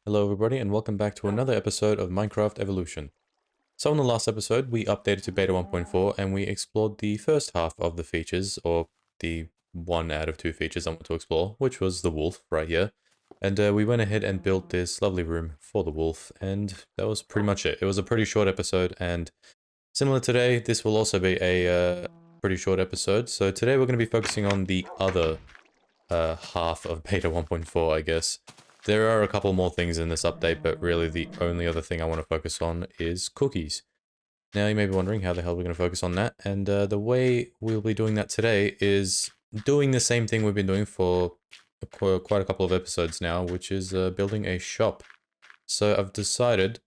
Hello everybody and welcome back to another episode of Minecraft Evolution. So in the last episode we updated to beta 1.4 and we explored the first half of the features, or the one out of two features I want to explore, which was the wolf right here. And we went ahead and built this lovely room for the wolf, and that was pretty much it. It was a pretty short episode, and similar today, this will also be a pretty short episode. So today we're going to be focusing on the other half of beta 1.4, I guess. There are a couple more things in this update, but really the only other thing I want to focus on is cookies. Now you may be wondering how the hell we're going to focus on that, and the way we'll be doing that today is doing the same thing we've been doing for quite a couple of episodes now, which is building a shop. So I've decided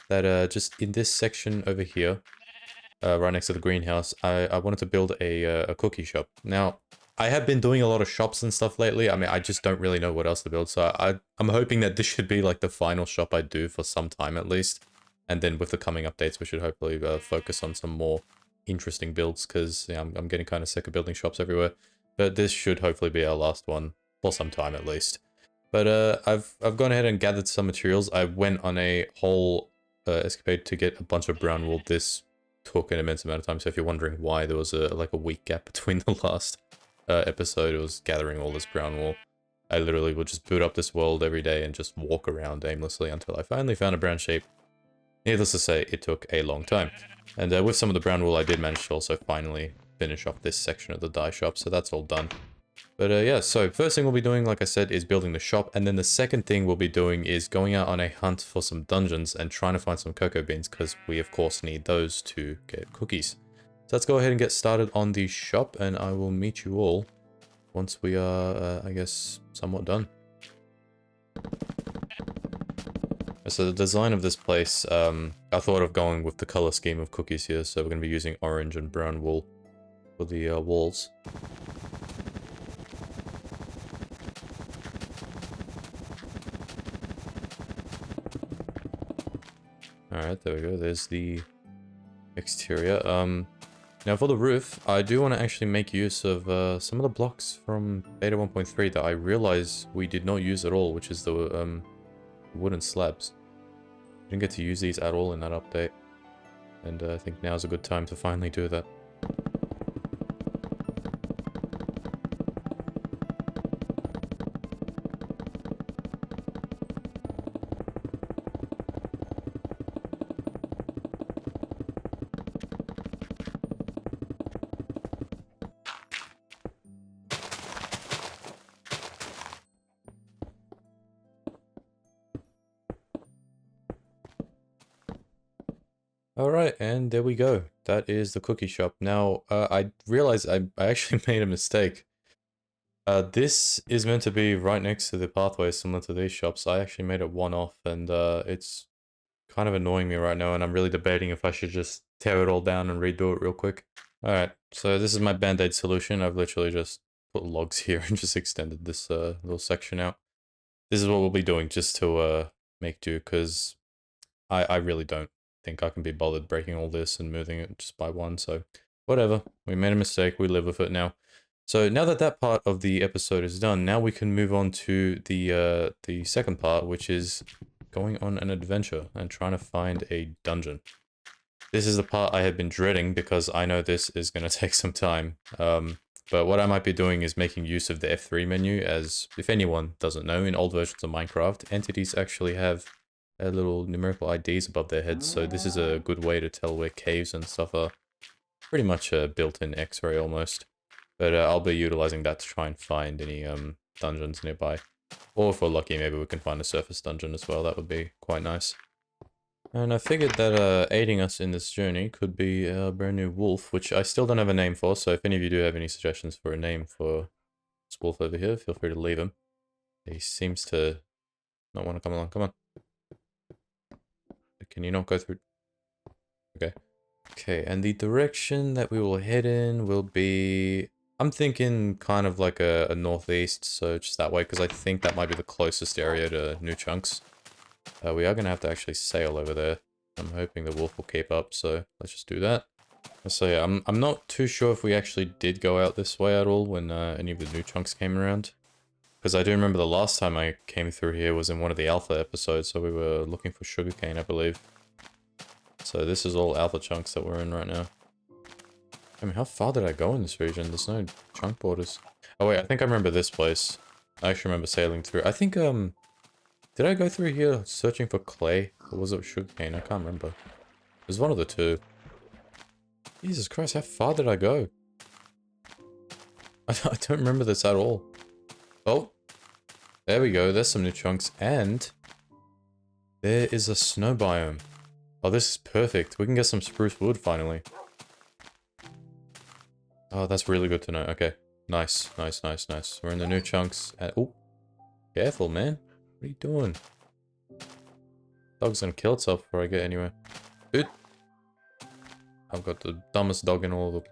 that just in this section over here, right next to the greenhouse, I wanted to build a cookie shop. Now, I have been doing a lot of shops and stuff lately. I mean, I just don't really know what else to build. So I'm hoping that this should be like the final shop I do for some time at least. And then with the coming updates, we should hopefully focus on some more interesting builds, because yeah, I'm getting kind of sick of building shops everywhere. But this should hopefully be our last one for some time at least. But I've gone ahead and gathered some materials. I went on a whole escapade to get a bunch of brown wool. This took an immense amount of time. So if you're wondering why there was like a week gap between the last episode, it was gathering all this brown wool. I literally would just boot up this world every day and just walk around aimlessly until I finally found a brown sheep. Needless to say, it took a long time. And with some of the brown wool, I did manage to also finally finish off this section of the dye shop, so that's all done. But yeah, so first thing we'll be doing, like I said, is building the shop, and then the second thing we'll be doing is going out on a hunt for some dungeons and trying to find some cocoa beans, because we of course need those to get cookies. So let's go ahead and get started on the shop, and I will meet you all once we are, I guess, somewhat done. So the design of this place, I thought of going with the color scheme of cookies here, so we're going to be using orange and brown wool for the walls. Alright, there we go, there's the exterior. Now for the roof, I do want to actually make use of some of the blocks from beta 1.3 that I realize we did not use at all, which is the wooden slabs. Didn't get to use these at all in that update, and I think now's a good time to finally do that. Alright, and there we go. That is the cookie shop. Now, I realized I actually made a mistake. This is meant to be right next to the pathway similar to these shops. I actually made it one off, and it's kind of annoying me right now, and I'm really debating if I should just tear it all down and redo it real quick. Alright, so this is my band-aid solution. I've literally just put logs here and just extended this little section out. This is what we'll be doing just to make do, because I really don't think I can be bothered breaking all this and moving it just by one, so whatever. We made a mistake, we live with it now. So now that that part of the episode is done, now we can move on to the second part, which is going on an adventure and trying to find a dungeon. This is the part I have been dreading, because I know this is going to take some time. But what I might be doing is making use of the F3 menu, as if anyone doesn't know, in old versions of Minecraft, entities actually have little numerical IDs above their heads, so this is a good way to tell where caves and stuff are. Pretty much a built-in X-ray almost. But I'll be utilizing that to try and find any dungeons nearby. Or if we're lucky, maybe we can find a surface dungeon as well. That would be quite nice. And I figured that aiding us in this journey could be a brand new wolf, which I still don't have a name for, so if any of you do have any suggestions for a name for this wolf over here, feel free to leave him. He seems to not want to come along. Come on. Can you not go through? Okay. Okay, and the direction that we will head in will be... I'm thinking kind of like a northeast, so just that way, because I think that might be the closest area to New Chunks. We are going to have to actually sail over there. I'm hoping the wolf will keep up, so let's just do that. So yeah, I'm not too sure if we actually did go out this way at all when any of the New Chunks came around. Because I do remember the last time I came through here was in one of the alpha episodes, so we were looking for sugarcane, I believe. So this is all alpha chunks that we're in right now. I mean, how far did I go in this region? There's no chunk borders. Oh wait, I think I remember this place. I actually remember sailing through. I think, did I go through here searching for clay? Or was it sugarcane? I can't remember. It was one of the two. Jesus Christ, how far did I go? I don't remember this at all. Oh, there we go. There's some new chunks. And there is a snow biome. Oh, this is perfect. We can get some spruce wood finally. Oh, that's really good to know. Okay. Nice, nice, nice, nice. We're in the new chunks. And, oh, careful, man. What are you doing? Dog's gonna kill itself before I get anywhere. Dude. I've got the dumbest dog in all of them.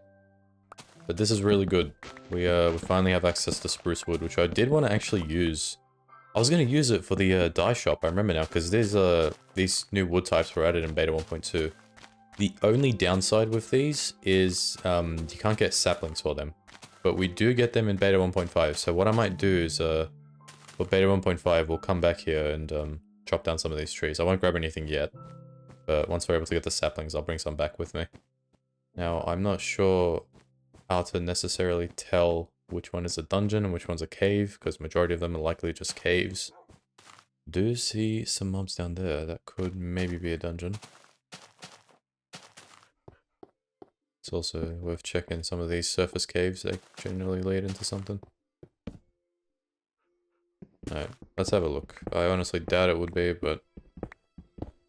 But this is really good. We finally have access to spruce wood, which I did want to actually use. I was going to use it for the dye shop, I remember now, because these new wood types were added in beta 1.2. The only downside with these is you can't get saplings for them. But we do get them in beta 1.5, so what I might do is, for beta 1.5, we'll come back here and chop down some of these trees. I won't grab anything yet, but once we're able to get the saplings, I'll bring some back with me. Now, I'm not sure how to necessarily tell which one is a dungeon and which one's a cave, because majority of them are likely just caves. Do see some mobs down there. That could maybe be a dungeon. It's also worth checking some of these surface caves. They generally lead into something. Alright, let's have a look. I honestly doubt it would be, but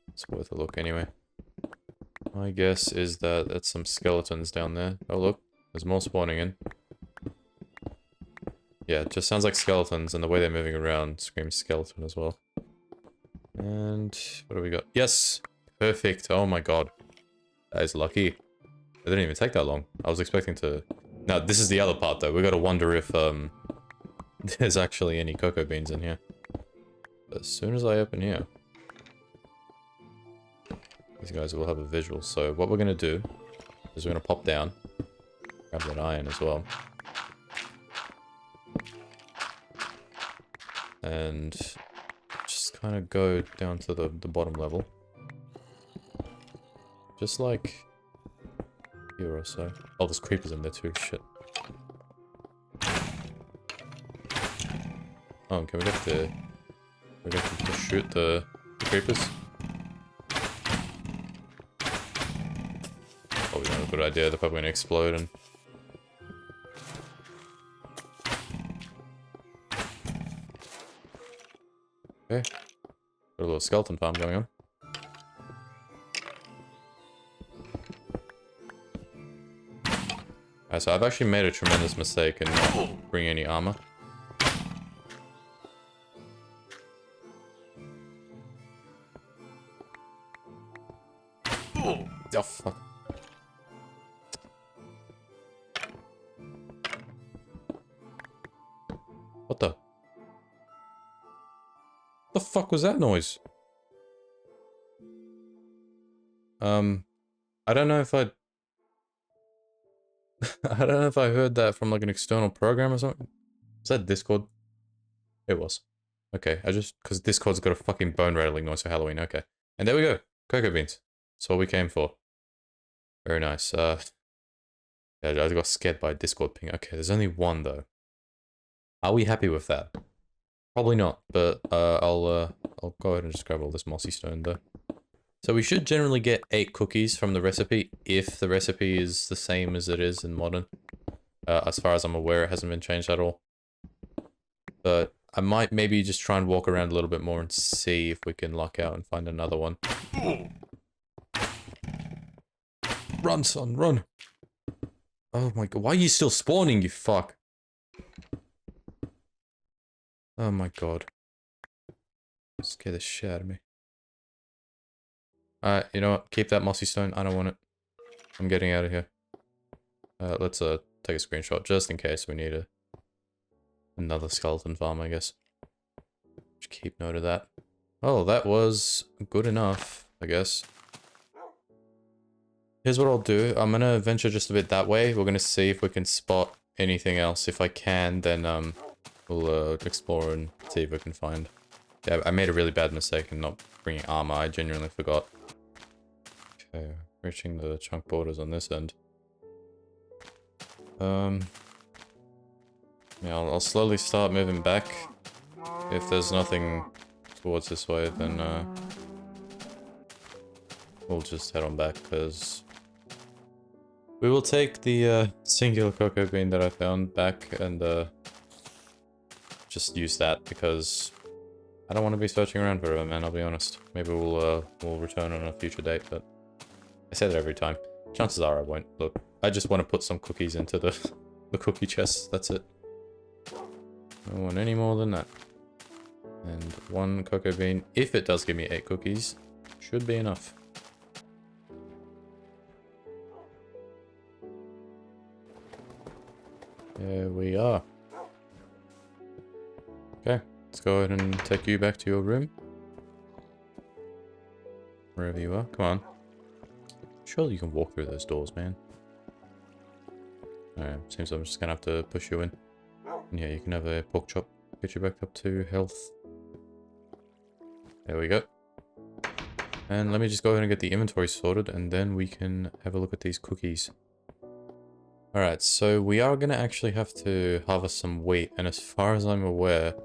it's worth a look anyway. My guess is that that's some skeletons down there. Oh look, there's more spawning in. Yeah, it just sounds like skeletons, and the way they're moving around screams skeleton as well. And what do we got? Yes! Perfect. Oh my god. That is lucky. It didn't even take that long. I was expecting to... Now, this is the other part though. We gotta wonder if there's actually any cocoa beans in here. But as soon as I open here, these guys will have a visual. So what we're gonna do is we're gonna pop down, grab that iron as well. And just kind of go down to the bottom level. Just like here or so. Oh, there's creepers in there too, shit. Oh, can we get to shoot the creepers? Probably not a good idea, they're probably gonna explode and... Okay. Got a little skeleton farm going on. Alright, so I've actually made a tremendous mistake in not bringing any armor. Oh, fuck. What the? The fuck was that noise? I don't know if I don't know if I heard that from like an external program or something. Was that Discord? It was. Okay, because Discord's got a fucking bone rattling noise for Halloween, okay. And there we go. Cocoa beans. That's what we came for. Very nice. Yeah, I got scared by Discord ping. Okay, there's only one though. Are we happy with that? Probably not, but I'll go ahead and just grab all this mossy stone though. So we should generally get 8 cookies from the recipe if the recipe is the same as it is in modern. As far as I'm aware, it hasn't been changed at all. But I might maybe just try and walk around a little bit more and see if we can luck out and find another one. Run, son, run! Oh my god, why are you still spawning, you fuck? Oh my god. Scare the shit out of me. Alright, you know what? Keep that mossy stone. I don't want it. I'm getting out of here. Let's take a screenshot just in case we need another skeleton farm, I guess. Just keep note of that. Oh, that was good enough, I guess. Here's what I'll do. I'm gonna venture just a bit that way. We're gonna see if we can spot anything else. If I can, then We'll explore and see if we can find... Yeah, I made a really bad mistake in not bringing armor. I genuinely forgot. Okay, reaching the chunk borders on this end. Yeah, I'll slowly start moving back. If there's nothing towards this way, then we'll just head on back, because we will take the singular cocoa bean that I found back and just use that, because I don't want to be searching around for it, man, I'll be honest. Maybe we'll return on a future date, but I say that every time. Chances are I won't. Look, I just want to put some cookies into the cookie chest, that's it. I don't want any more than that. And 1 cocoa bean, if it does give me 8 cookies, should be enough. There we are. Okay, let's go ahead and take you back to your room. Wherever you are, come on. Surely you can walk through those doors, man. Alright, seems I'm just gonna have to push you in. And yeah, you can have a pork chop. Get you back up to health. There we go. And let me just go ahead and get the inventory sorted, and then we can have a look at these cookies. Alright, so we are gonna actually have to harvest some wheat, and as far as I'm aware,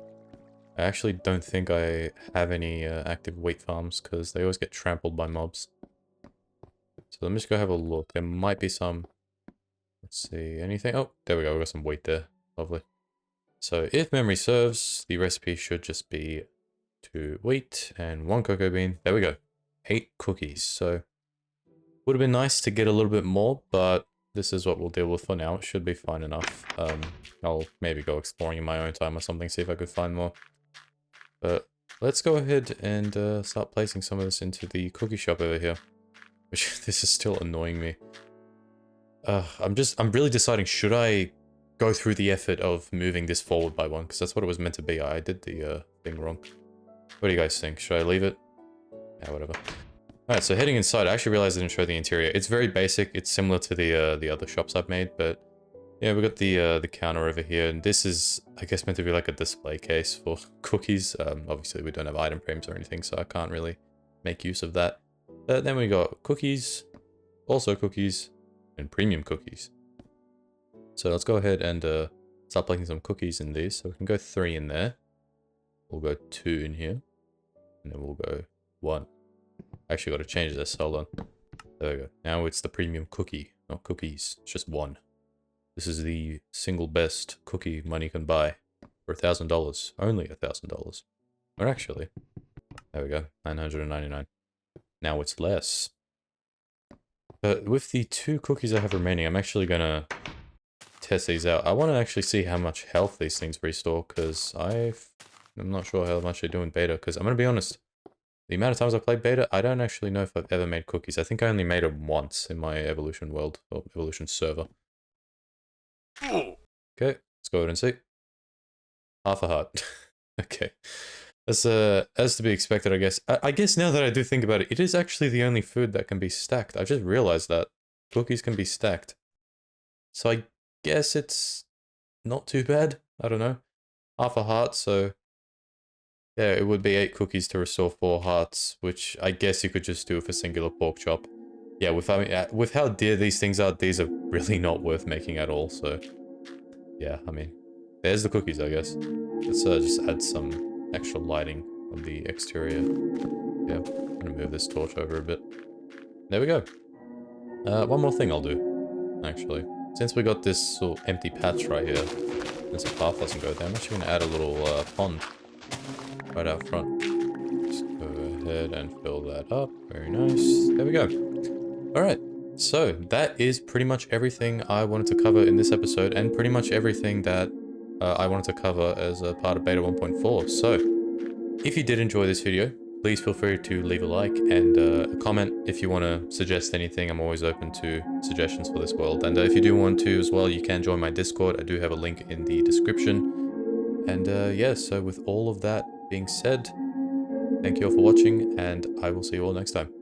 I actually don't think I have any active wheat farms, because they always get trampled by mobs. So let me just go have a look. There might be some... Let's see, anything? Oh, there we go, we got some wheat there. Lovely. So if memory serves, the recipe should just be 2 wheat and 1 cocoa bean. There we go. 8 cookies. So would have been nice to get a little bit more, but this is what we'll deal with for now. It should be fine enough. I'll maybe go exploring in my own time or something, see if I could find more. But let's go ahead and start placing some of this into the cookie shop over here. Which, this is still annoying me. I'm really deciding, should I go through the effort of moving this forward by 1? Because that's what it was meant to be. I did the thing wrong. What do you guys think? Should I leave it? Yeah, whatever. Alright, so heading inside, I actually realized I didn't show the interior. It's very basic. It's similar to the other shops I've made, but yeah, we got the counter over here, and this is, I guess, meant to be like a display case for cookies. Obviously, we don't have item frames or anything, so I can't really make use of that. But then we got cookies, also cookies, and premium cookies. So let's go ahead and start placing some cookies in these. So we can go 3 in there. We'll go 2 in here. And then we'll go 1. Actually got to change this, hold on. There we go. Now it's the premium cookie, not cookies. It's just 1. This is the single best cookie money can buy for $1,000. Only $1,000. Or actually, there we go, 999. Now it's less. But with the 2 cookies I have remaining, I'm actually gonna test these out. I want to actually see how much health these things restore, because I'm not sure how much they do in beta, because I'm gonna be honest, the amount of times I played beta, I don't actually know if I've ever made cookies. I think I only made them once in my evolution world, or evolution server. Okay, let's go ahead and see. Half a heart. Okay. As to be expected, I guess. I guess now that I do think about it, it is actually the only food that can be stacked. I just realized that. Cookies can be stacked. So I guess it's not too bad. I don't know. Half a heart, so... yeah, it would be 8 cookies to restore 4 hearts, which I guess you could just do with a singular pork chop. Yeah, with how dear these things are, these are really not worth making at all, so... yeah, I mean... there's the cookies, I guess. Let's just add some extra lighting on the exterior. Yeah, I'm gonna move this torch over a bit. There we go. One more thing I'll do, actually. Since we got this little empty patch right here, since the path doesn't go there, I'm actually gonna add a little pond right out front. Just go ahead and fill that up. Very nice. There we go. Alright, so that is pretty much everything I wanted to cover in this episode, and pretty much everything that I wanted to cover as a part of Beta 1.4. So, if you did enjoy this video, please feel free to leave a like and a comment if you want to suggest anything. I'm always open to suggestions for this world. And if you do want to as well, you can join my Discord. I do have a link in the description. And yeah, so with all of that being said, thank you all for watching, and I will see you all next time.